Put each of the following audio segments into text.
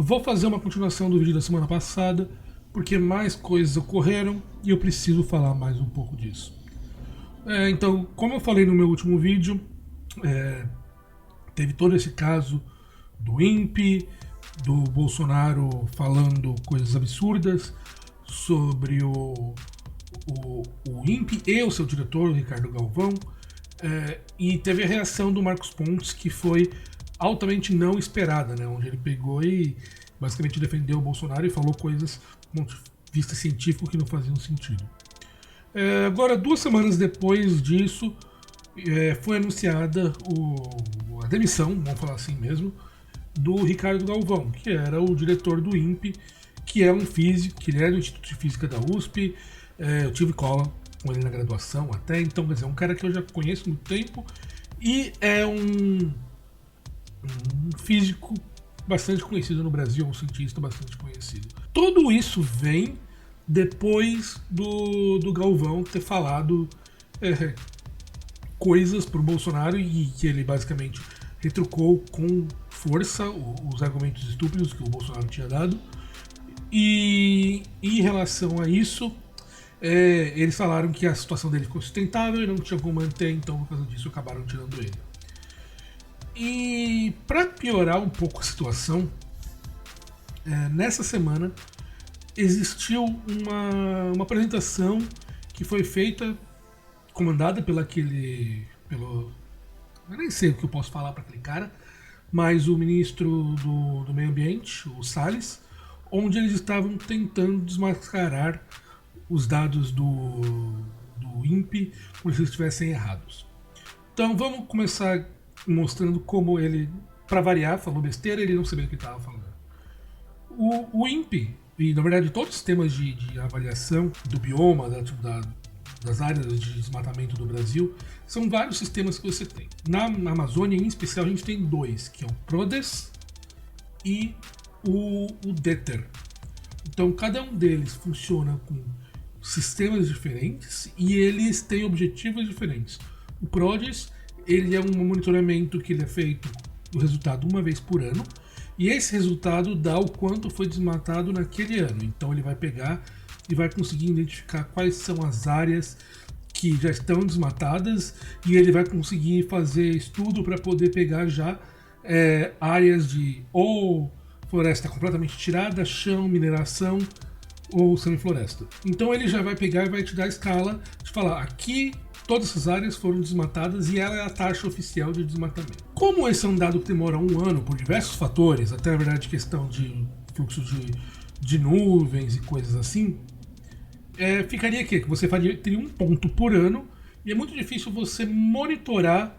Eu vou fazer uma continuação do vídeo da semana passada, porque mais coisas ocorreram e eu preciso falar mais um pouco disso. Então, como eu falei no meu último vídeo, teve todo esse caso do INPE, do Bolsonaro falando coisas absurdas sobre o INPE e o seu diretor, o Ricardo Galvão, e teve a reação do Marcos Pontes, que foi altamente não esperada, né? Onde ele pegou e basicamente defendeu o Bolsonaro e falou coisas do ponto de vista científico que não faziam sentido. Agora, 2 semanas depois disso, foi anunciada a demissão, vamos falar assim mesmo, do Ricardo Galvão, que era o diretor do INPE, que é um físico, que ele é do Instituto de Física da USP. Eu tive cola com ele na graduação até, então, quer dizer, é um cara que eu já conheço há muito tempo e é um físico bastante conhecido no Brasil, um cientista bastante conhecido. Tudo isso vem depois do Galvão ter falado coisas pro Bolsonaro e que ele basicamente retrucou com força os argumentos estúpidos que o Bolsonaro tinha dado. E em relação a isso, eles falaram que a situação dele ficou sustentável e não tinha como manter, então por causa disso acabaram tirando ele. E para piorar um pouco a situação, nessa semana existiu uma apresentação que foi feita, comandada pelo eu nem sei o que eu posso falar para aquele cara, mas o ministro do Meio Ambiente, o Salles, onde eles estavam tentando desmascarar os dados do INPE como se eles estivessem errados. Então vamos começar mostrando como ele, para variar, falou besteira, ele não sabia o que estava falando. O INPE, e na verdade todos os sistemas de avaliação do bioma, das áreas de desmatamento do Brasil, são vários sistemas que você tem. Na Amazônia, em especial, a gente tem 2, que é o PRODES e o DETER. Então, cada um deles funciona com sistemas diferentes e eles têm objetivos diferentes. O PRODES, ele é um monitoramento que ele é feito, o resultado uma vez por ano, e esse resultado dá o quanto foi desmatado naquele ano. Então, ele vai pegar e vai conseguir identificar quais são as áreas que já estão desmatadas e ele vai conseguir fazer estudo para poder pegar já áreas de ou floresta completamente tirada, chão, mineração ou semifloresta. Então ele já vai pegar e vai te dar a escala de falar aqui todas essas áreas foram desmatadas e ela é a taxa oficial de desmatamento. Como esse é um dado que demora 1 ano por diversos fatores, até na verdade questão de fluxo de nuvens e coisas assim, ficaria aqui que você teria 1 ponto por ano e é muito difícil você monitorar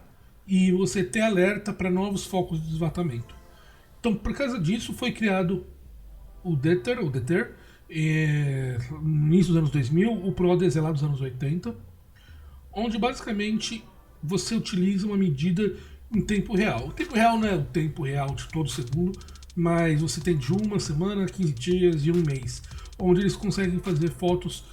e você ter alerta para novos focos de desmatamento. Então, por causa disso, foi criado o DETER, no início dos anos 2000, o PRODES é lá dos anos 80, onde basicamente você utiliza uma medida em tempo real. O tempo real não é o tempo real de todo segundo, mas você tem de 1 semana, 15 dias e 1 mês, onde eles conseguem fazer fotos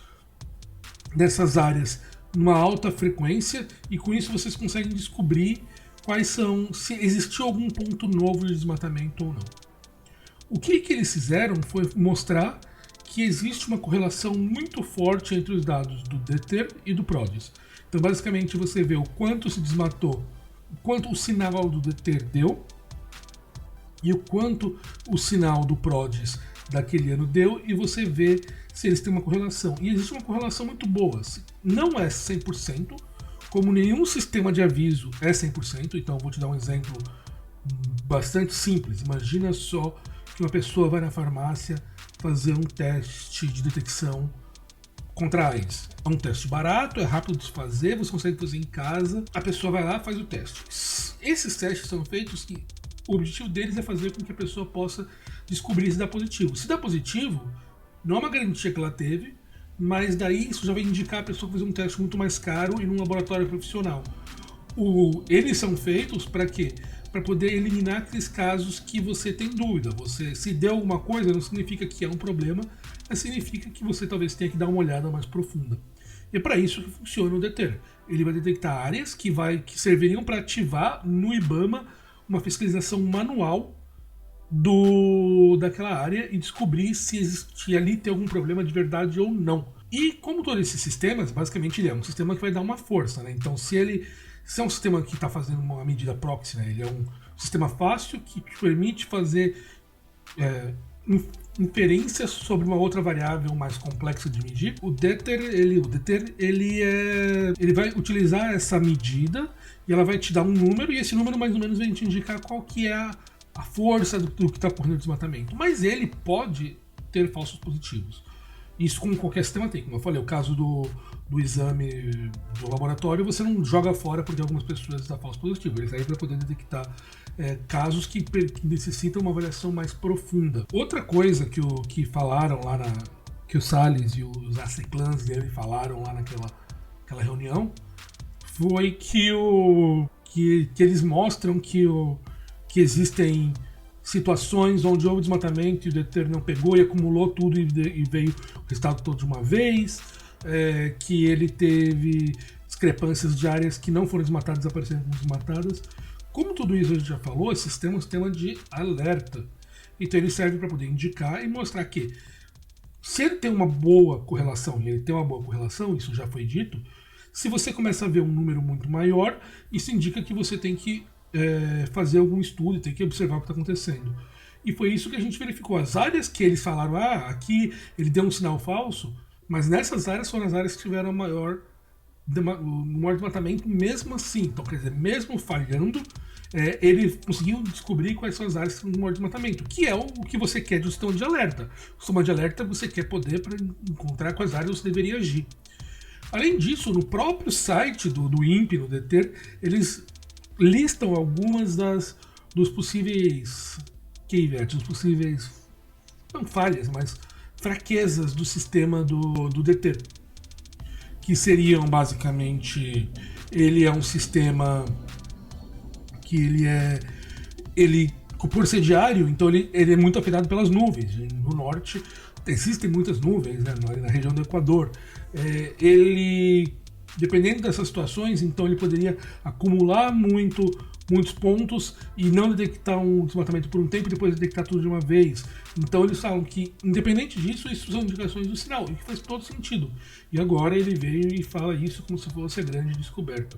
dessas áreas numa alta frequência e com isso vocês conseguem descobrir se existiu algum ponto novo de desmatamento ou não. O que eles fizeram foi mostrar que existe uma correlação muito forte entre os dados do DETER e do PRODES. Então basicamente você vê o quanto se desmatou, o quanto o sinal do DETER deu e o quanto o sinal do PRODES daquele ano deu, e você vê se eles têm uma correlação. E existe uma correlação muito boa. Não é 100%, como nenhum sistema de aviso é 100%, então eu vou te dar um exemplo bastante simples. Imagina só que uma pessoa vai na farmácia fazer um teste de detecção contra a AIDS. É um teste barato, é rápido de fazer, você consegue fazer em casa, a pessoa vai lá e faz o teste. Esses testes são feitos que o objetivo deles é fazer com que a pessoa possa descobrir se dá positivo. Se dá positivo, não é uma garantia que ela teve, mas daí isso já vai indicar a pessoa fazer um teste muito mais caro e num laboratório profissional. Eles são feitos para quê? Para poder eliminar aqueles casos que você tem dúvida. Se deu alguma coisa, não significa que é um problema, mas significa que você talvez tenha que dar uma olhada mais profunda. E é para isso que funciona o DETER. Ele vai detectar áreas que serviriam para ativar no IBAMA uma fiscalização manual daquela área e descobrir se existia ali ter algum problema de verdade ou não. E como todos esses sistemas, basicamente ele é um sistema que vai dar uma força, né? Então se é um sistema que está fazendo uma medida proxy, né? Ele é um sistema fácil que te permite fazer inferências sobre uma outra variável mais complexa de medir. O Dether, ele vai utilizar essa medida e ela vai te dar um número, e esse número mais ou menos vai te indicar qual que é a força do que está ocorrendo no desmatamento. Mas ele pode ter falsos positivos. Isso com qualquer sistema tem. Como eu falei, o caso do exame do laboratório, você não joga fora porque algumas pessoas dão falso positivo. Ele serve para poder detectar casos que necessitam uma avaliação mais profunda. Outra coisa que falaram lá que o Salles e os Aceclans dele falaram lá naquela reunião foi que eles mostram que existem situações onde houve desmatamento e o Dether não pegou e acumulou tudo e veio o resultado todo de uma vez, que ele teve discrepâncias de áreas que não foram desmatadas aparecendo como desmatadas. Como tudo isso a gente já falou, esse sistema é um sistema de alerta. Então ele serve para poder indicar e mostrar que se ele tem uma boa correlação, e ele tem uma boa correlação, isso já foi dito, se você começa a ver um número muito maior, isso indica que você tem que fazer algum estudo, tem que observar o que está acontecendo. E foi isso que a gente verificou. As áreas que eles falaram, aqui ele deu um sinal falso, mas nessas áreas foram as áreas que tiveram o maior desmatamento mesmo assim. Então, quer dizer, mesmo falhando, ele conseguiu descobrir quais são as áreas que estão no maior desmatamento, que é o que você quer de um sistema de alerta. O sistema de alerta você quer poder para encontrar quais áreas você deveria agir. Além disso, no próprio site do INPE, no Dether, eles listam algumas dos possíveis keywords, dos possíveis, não falhas, mas fraquezas do sistema do Dether, que seriam basicamente, ele é um sistema que ele por ser diário, então ele é muito afetado pelas nuvens. No norte existem muitas nuvens, né, na região do Equador. Ele, dependendo dessas situações, então ele poderia acumular muitos pontos e não detectar um desmatamento por um tempo e depois detectar tudo de uma vez. Então eles falam que, independente disso, isso são indicações do sinal, e que faz todo sentido. E agora ele veio e fala isso como se fosse a grande descoberta.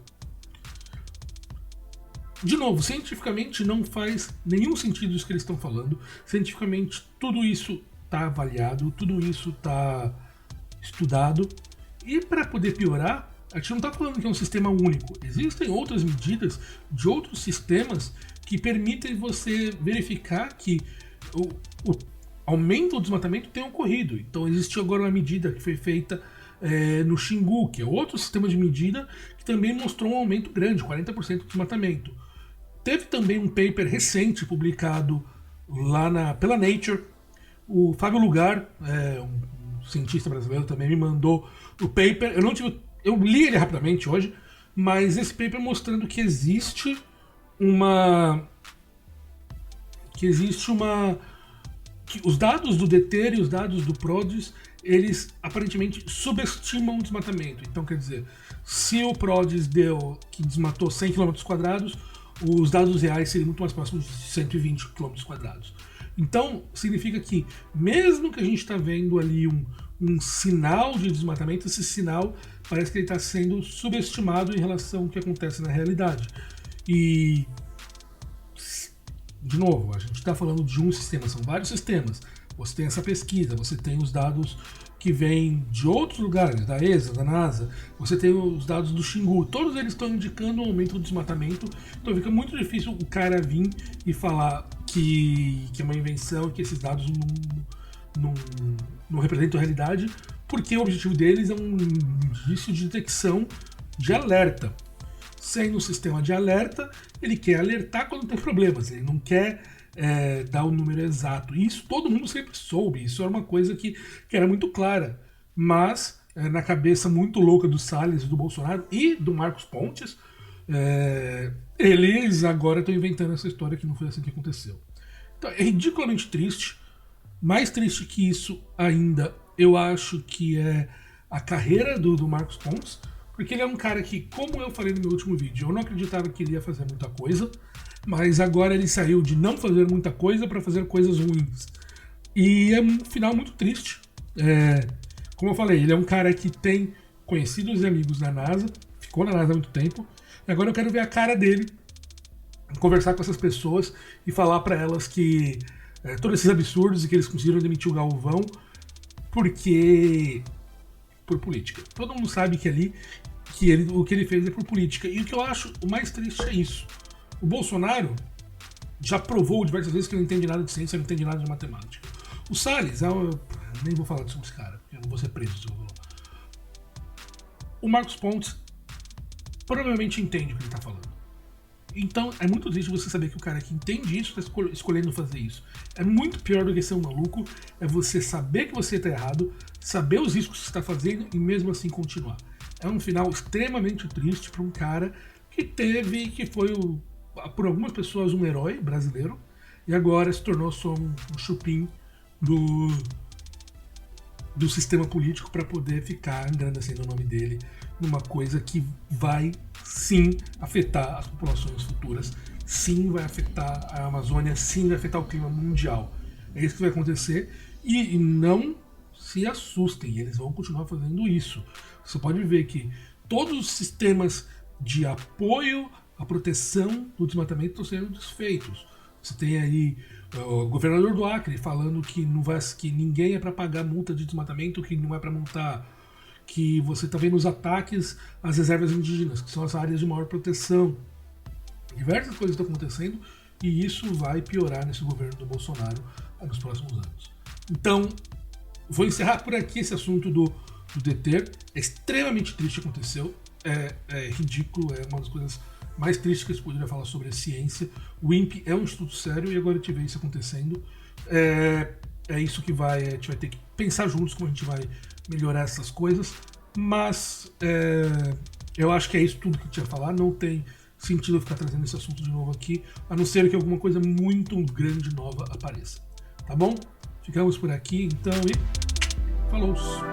De novo, cientificamente não faz nenhum sentido isso que eles estão falando. Cientificamente tudo isso está avaliado, tudo isso está estudado. E para poder piorar, a gente não está falando que é um sistema único. Existem outras medidas de outros sistemas que permitem você verificar que o aumento do desmatamento tem ocorrido. Então existiu agora uma medida que foi feita no Xingu, que é outro sistema de medida que também mostrou um aumento grande, 40% do desmatamento. Teve também um paper recente publicado lá pela Nature. O Fábio Lugar, um cientista brasileiro, também me mandou o paper. Eu li ele rapidamente hoje, mas esse paper mostrando que existe que os dados do Dether e os dados do PRODES, eles aparentemente subestimam o desmatamento. Então, quer dizer, se o PRODES que desmatou 100 km², os dados reais seriam muito mais próximos de 120 km². Então, significa que, mesmo que a gente está vendo ali um sinal de desmatamento, esse sinal parece que ele está sendo subestimado em relação ao que acontece na realidade. E, de novo, a gente está falando de um sistema, são vários sistemas. Você tem essa pesquisa, você tem os dados que vêm de outros lugares, da ESA, da NASA, você tem os dados do Xingu, todos eles estão indicando um aumento do desmatamento, então fica muito difícil o cara vir e falar que é uma invenção e que esses dados não representam a realidade, porque o objetivo deles é um indício de detecção de alerta. Sendo um sistema de alerta, ele quer alertar quando tem problemas, ele não quer dar o número exato. E isso todo mundo sempre soube, isso era uma coisa que era muito clara. Mas, na cabeça muito louca do Salles, do Bolsonaro e do Marcos Pontes, eles agora estão inventando essa história que não foi assim que aconteceu. Então, é ridiculamente triste. Mais triste que isso ainda, eu acho que é a carreira do Marcos Pontes, porque ele é um cara que, como eu falei no meu último vídeo, eu não acreditava que ele ia fazer muita coisa. mas agora ele saiu de não fazer muita coisa para fazer coisas ruins. E é um final muito triste. Como eu falei, ele é um cara que tem conhecidos e amigos na NASA, ficou na NASA há muito tempo, e agora eu quero ver a cara dele, conversar com essas pessoas e falar para elas que todos esses absurdos e que eles conseguiram demitir o Galvão porque por política. Todo mundo sabe que ali o que ele fez é por política. E o que eu acho o mais triste é isso. O Bolsonaro já provou diversas vezes que não entende nada de ciência, não entende nada de matemática. O Salles, nem vou falar sobre esse cara, porque eu não vou ser preso se eu falar. O Marcos Pontes provavelmente entende o que ele está falando. Então é muito triste você saber que o cara que entende isso está escolhendo fazer isso. É muito pior do que ser um maluco, é você saber que você está errado, saber os riscos que você está fazendo e mesmo assim continuar. É um final extremamente triste para um cara que foi, por algumas pessoas, um herói brasileiro e agora se tornou só um chupim do sistema político para poder ficar engrandecendo o nome dele numa coisa que vai sim afetar as populações futuras, sim vai afetar a Amazônia, sim vai afetar o clima mundial. É isso que vai acontecer e não se assustem, eles vão continuar fazendo isso. Você pode ver que todos os sistemas de apoio à proteção do desmatamento estão sendo desfeitos. Você tem aí o governador do Acre falando que ninguém é para pagar multa de desmatamento, que não é para multar, que você está vendo os ataques às reservas indígenas, que são as áreas de maior proteção. Diversas coisas estão acontecendo e isso vai piorar nesse governo do Bolsonaro nos próximos anos. Então, vou encerrar por aqui esse assunto do DT. É extremamente triste o que aconteceu, é ridículo, é uma das coisas mais tristes que a gente poderia falar sobre a ciência. O INPE é um instituto sério e agora a gente vê isso acontecendo. É isso que a gente vai ter que pensar juntos como a gente vai melhorar essas coisas, mas eu acho que é isso tudo que eu tinha a falar. Não tem sentido eu ficar trazendo esse assunto de novo aqui, a não ser que alguma coisa muito grande nova apareça. Tá bom? Ficamos por aqui então e falou!